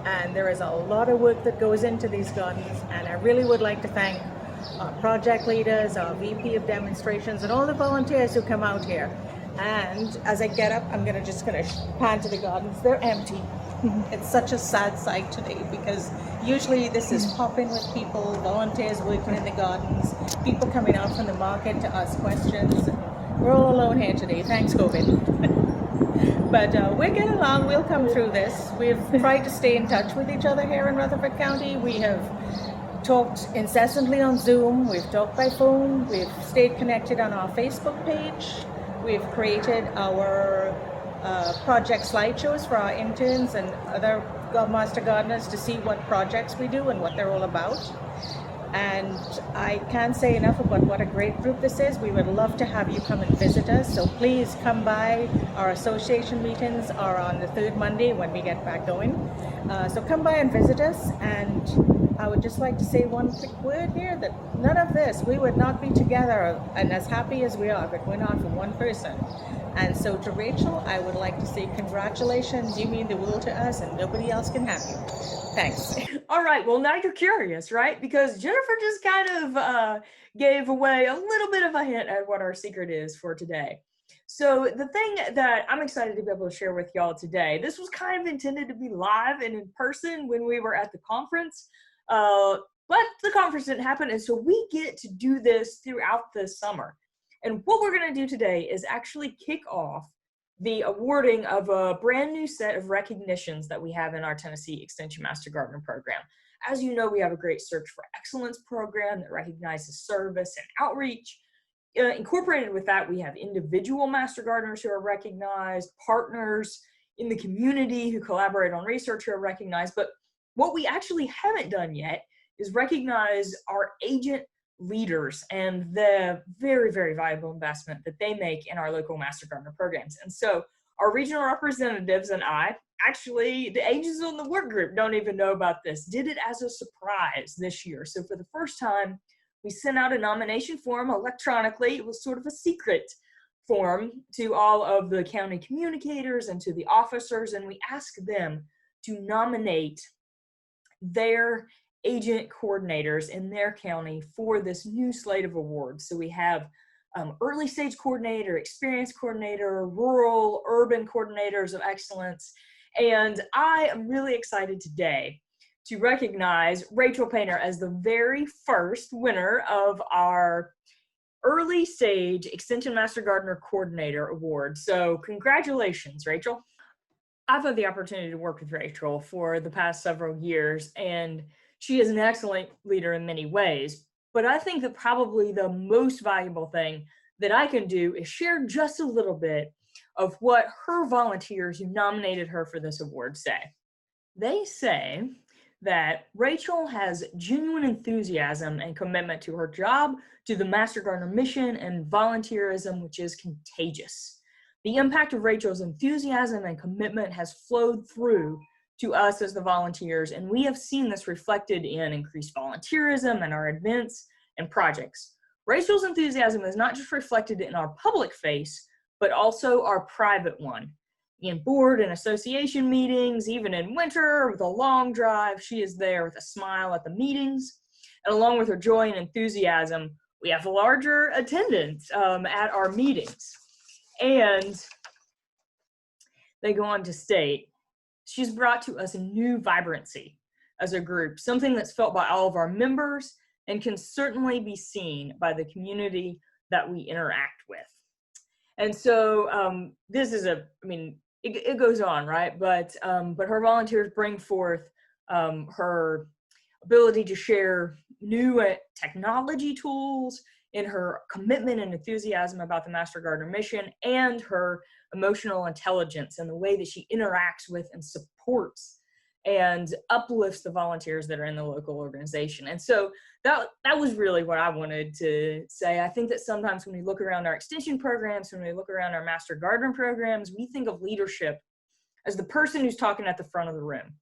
and there is a lot of work that goes into these gardens, and I really would like to thank our project leaders, our VP of demonstrations, and all the volunteers who come out here. And as I get up, I'm just gonna pan to the gardens. They're empty. It's such a sad sight today, because usually this is popping with people, volunteers working in the gardens, people coming out from the market to ask questions. We're all alone here today. Thanks, COVID. But we're getting along. We'll come through this. We've tried to stay in touch with each other here in Rutherford County. We have talked incessantly on Zoom. We've talked by phone. We've stayed connected on our Facebook page. We've created our project slideshows for our interns and other master gardeners to see what projects we do and what they're all about. And I can't say enough about what a great group this is. We would love to have you come and visit us. So please come by. Our association meetings are on the third Monday when we get back going. So come by and visit us. And I would just like to say one quick word here, that none of this, we would not be together and as happy as we are, but we're not for one person. And so to Rachel, I would like to say congratulations. You mean the world to us, and nobody else can have you. Thanks. All right, well, now you're curious, right? Because Jennifer just kind of gave away a little bit of a hint at what our secret is for today. So the thing that I'm excited to be able to share with y'all today, this was kind of intended to be live and in person when we were at the conference, but the conference didn't happen, and so we get to do this throughout the summer. And what we're going to do today is actually kick off the awarding of a brand new set of recognitions that we have in our Tennessee Extension Master Gardener program. As you know, we have a great Search for Excellence program that recognizes service and outreach. Incorporated with that, we have individual Master Gardeners who are recognized, partners in the community who collaborate on research who are recognized. But what we actually haven't done yet is recognize our agent leaders and the very, very valuable investment that they make in our local Master Gardener programs. And so our regional representatives and I, actually the agents on the work group don't even know about this, did it as a surprise this year. So for the first time, we sent out a nomination form electronically. It was sort of a secret form to all of the county communicators and to the officers, and we asked them to nominate their agent coordinators in their county for this new slate of awards. So we have early stage coordinator, experience coordinator, rural, urban coordinators of excellence. And I am really excited today to recognize Rachel Painter as the very first winner of our early stage Extension Master Gardener Coordinator Award. So congratulations, Rachel. I've had the opportunity to work with Rachel for the past several years, and she is an excellent leader in many ways, but I think that probably the most valuable thing that I can do is share just a little bit of what her volunteers who nominated her for this award say. They say that Rachel has genuine enthusiasm and commitment to her job, to the Master Gardener mission, and volunteerism, which is contagious. The impact of Rachel's enthusiasm and commitment has flowed through to us as the volunteers, and we have seen this reflected in increased volunteerism and our events and projects. Rachel's enthusiasm is not just reflected in our public face, but also our private one. In board and association meetings, even in winter with a long drive, she is there with a smile at the meetings. And along with her joy and enthusiasm, we have larger attendance at our meetings. And they go on to state, she's brought to us a new vibrancy as a group, something that's felt by all of our members and can certainly be seen by the community that we interact with. And so this is it goes on, right? But her volunteers bring forth her ability to share new technology tools, in her commitment and enthusiasm about the Master Gardener mission, and her emotional intelligence and the way that she interacts with and supports and uplifts the volunteers that are in the local organization. And so that was really what I wanted to say. I think that sometimes when we look around our extension programs, when we look around our Master Gardener programs, we think of leadership as the person who's talking at the front of the room.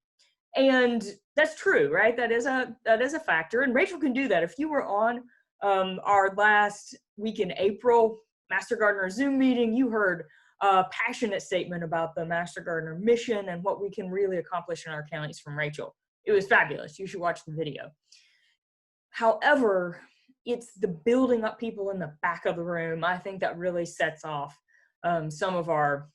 And that's true, right? That is a factor. And Rachel can do that. If you were on our last week in April Master Gardener Zoom meeting, you heard passionate statement about the Master Gardener mission and what we can really accomplish in our counties from Rachel. It was fabulous. You should watch the video. However, it's the building up people in the back of the room, I think, that really sets off some of our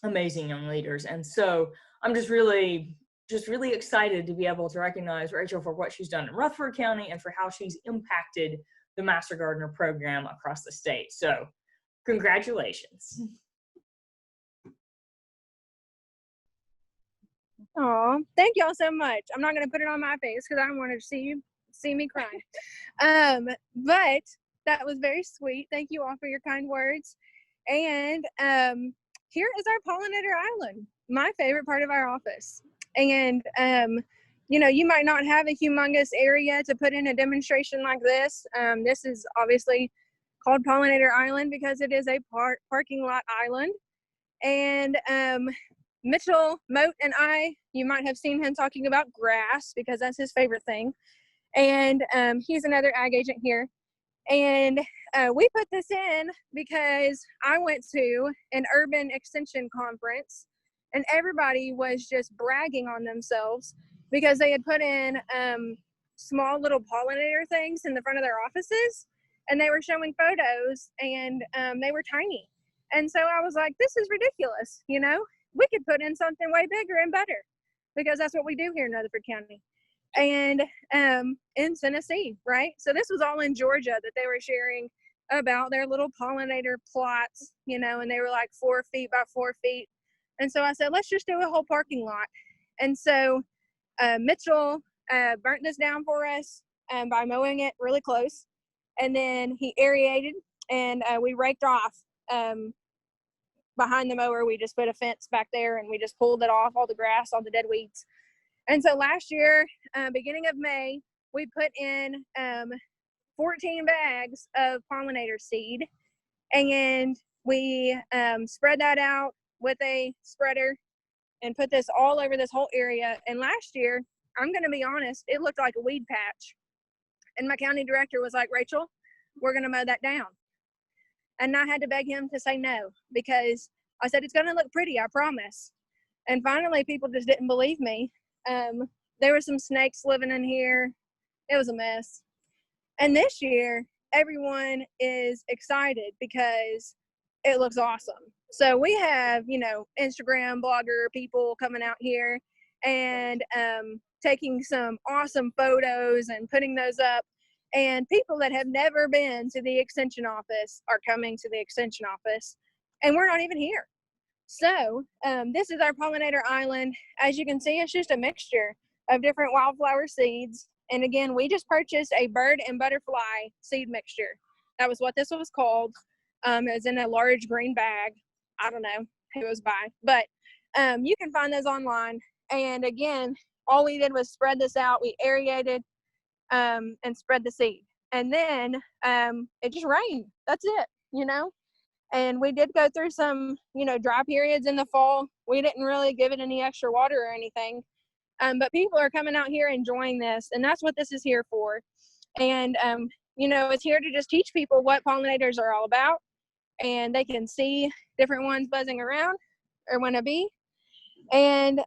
amazing young leaders. And so I'm just really excited to be able to recognize Rachel for what she's done in Rutherford County and for how she's impacted the Master Gardener program across the state. So congratulations. Oh, thank y'all so much. I'm not going to put it on my face because I don't want to see me crying. But that was very sweet. Thank you all for your kind words. And here is our Pollinator Island, my favorite part of our office. And, you know, you might not have a humongous area to put in a demonstration like this. This is obviously called Pollinator Island because it is a parking lot island. And Mitchell Moat and I, you might have seen him talking about grass because that's his favorite thing. And he's another ag agent here. And we put this in because I went to an urban extension conference and everybody was just bragging on themselves because they had put in small little pollinator things in the front of their offices, and they were showing photos, and they were tiny. And so I was like, this is ridiculous, you know? We could put in something way bigger and better because that's what we do here in Rutherford County and in Tennessee, right? So this was all in Georgia that they were sharing about their little pollinator plots, you know, and they were like 4 feet by 4 feet. And so I said, let's just do a whole parking lot. And so Mitchell burnt this down for us by mowing it really close. And then he aerated and we raked off behind the mower. We just put a fence back there and we just pulled it off, all the grass, all the dead weeds. And so last year, beginning of May, we put in 14 bags of pollinator seed, and we spread that out with a spreader and put this all over this whole area. And last year, I'm going to be honest, it looked like a weed patch. And my county director was like, Rachel, we're going to mow that down. And I had to beg him to say no, because I said, it's going to look pretty, I promise. And finally, people just didn't believe me. There were some snakes living in here. It was a mess. And this year, everyone is excited because it looks awesome. So we have, you know, Instagram blogger people coming out here and taking some awesome photos and putting those up. And people that have never been to the extension office are coming to the extension office, and we're not even here. So this is our Pollinator Island. As you can see, it's just a mixture of different wildflower seeds. And again, we just purchased a bird and butterfly seed mixture. That was what this was called. It was in a large green bag. I don't know who it was by, but you can find those online. And again, all we did was spread this out. We aerated and spread the seed. And then it just rained. That's it, you know? And we did go through some, you know, dry periods in the fall. We didn't really give it any extra water or anything. But people are coming out here enjoying this, and that's what this is here for. And, you know, it's here to just teach people what pollinators are all about, and they can see different ones buzzing around or want to be. And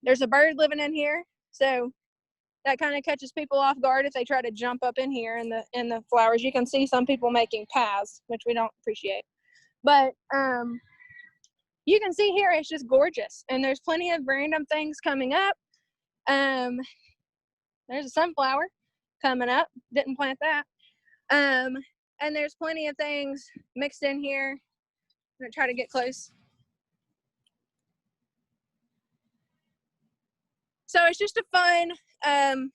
there's a bird living in here, so that kind of catches people off guard if they try to jump up in here in the flowers. You can see some people making paths, which we don't appreciate. But you can see here it's just gorgeous, and there's plenty of random things coming up. There's a sunflower coming up. Didn't plant that. And there's plenty of things mixed in here. I'm gonna try to get close. So it's just a fun,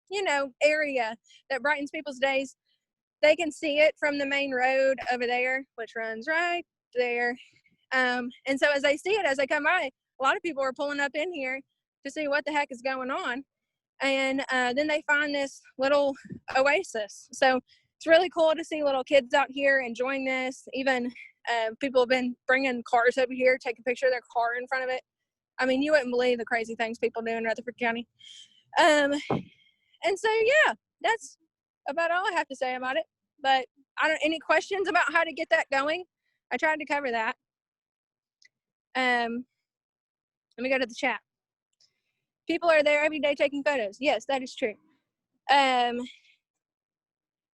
you know, area that brightens people's days. They can see it from the main road over there, which runs right there. And so as they see it, as they come by, a lot of people are pulling up in here to see what the heck is going on. And then they find this little oasis. So it's really cool to see little kids out here enjoying this. Even people have been bringing cars over here, take a picture of their car in front of it. I mean, you wouldn't believe the crazy things people do in Rutherford County. And so, yeah, that's about all I have to say about it. But any questions about how to get that going? I tried to cover that. Let me go to the chat. People are there every day taking photos. Yes, that is true.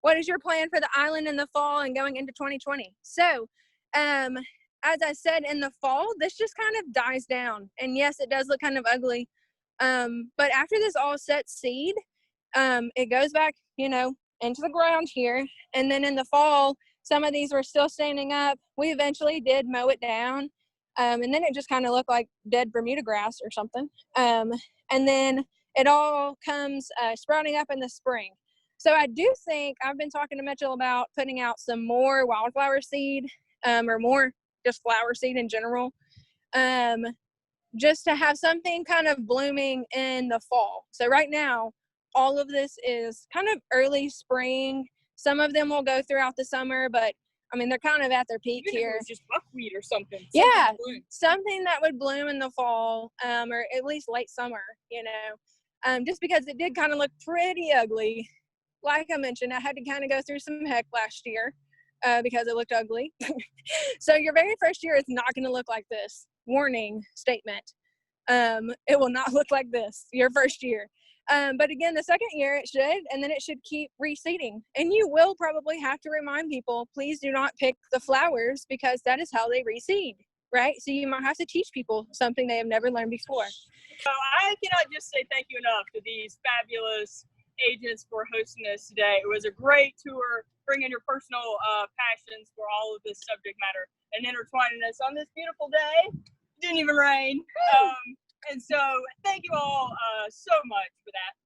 What is your plan for the island in the fall and going into 2020? So, as I said, in the fall, this just kind of dies down. And yes, it does look kind of ugly. But after this all sets seed, it goes back, into the ground here. And then in the fall, some of these were still standing up. We eventually did mow it down. And then it just kind of looked like dead Bermuda grass or something. And then it all comes sprouting up in the spring. So I do think I've been talking to Mitchell about putting out some more wildflower seed, or more just flower seed in general, just to have something kind of blooming in the fall. So right now, all of this is kind of early spring. Some of them will go throughout the summer, but I mean, they're kind of at their peak here. Just buckwheat or something. Yeah, something that would bloom in the fall, or at least late summer, just because it did kind of look pretty ugly. Like I mentioned, I had to kind of go through some heck last year because it looked ugly. So your very first year is not going to look like this. Warning statement. It will not look like this your first year. But again, the second year it should, and then it should keep reseeding. And you will probably have to remind people, please do not pick the flowers because that is how they reseed, right? So you might have to teach people something they have never learned before. So I cannot just say thank you enough to these fabulous agents for hosting this today. It was a great tour, bringing your personal passions for all of this subject matter and intertwining us on this beautiful day. It didn't even rain. And so thank you all so much for that.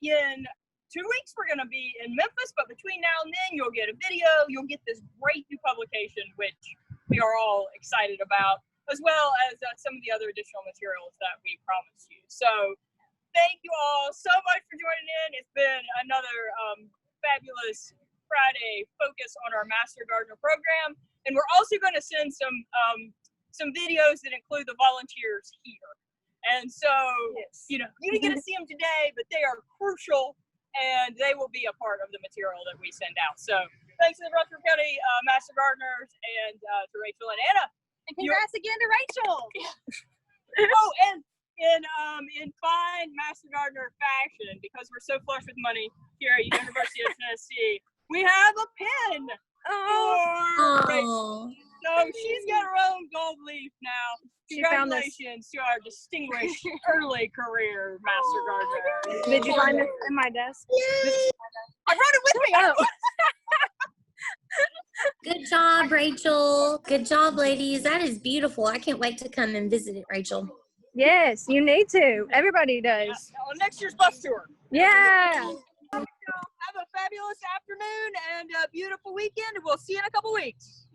In 2 weeks, we're going to be in Memphis, but between now and then, you'll get a video. You'll get this great new publication, which we are all excited about, as well as some of the other additional materials that we promised you. So thank you all so much for joining in. It's been another fabulous Friday focus on our Master Gardener program. And we're also going to send some videos that include the volunteers here. And so, you didn't get to see them today, but they are crucial and they will be a part of the material that we send out. So thanks to the Rutherford County Master Gardeners and to Rachel and Anna. And congrats again to Rachel. Oh, and in fine Master Gardener fashion, because we're so flush with money here at University of Tennessee, we have a pin for Rachel. So she's got her own gold leaf now. Congratulations to our distinguished early career Master Gardener. Did you find this in my desk? Yes. I brought it with me. Good job, Rachel. Good job, ladies. That is beautiful. I can't wait to come and visit it, Rachel. Yes, you need to. Everybody does. Yeah. On next year's bus tour. Yeah. Have a fabulous afternoon and a beautiful weekend. We'll see you in a couple weeks.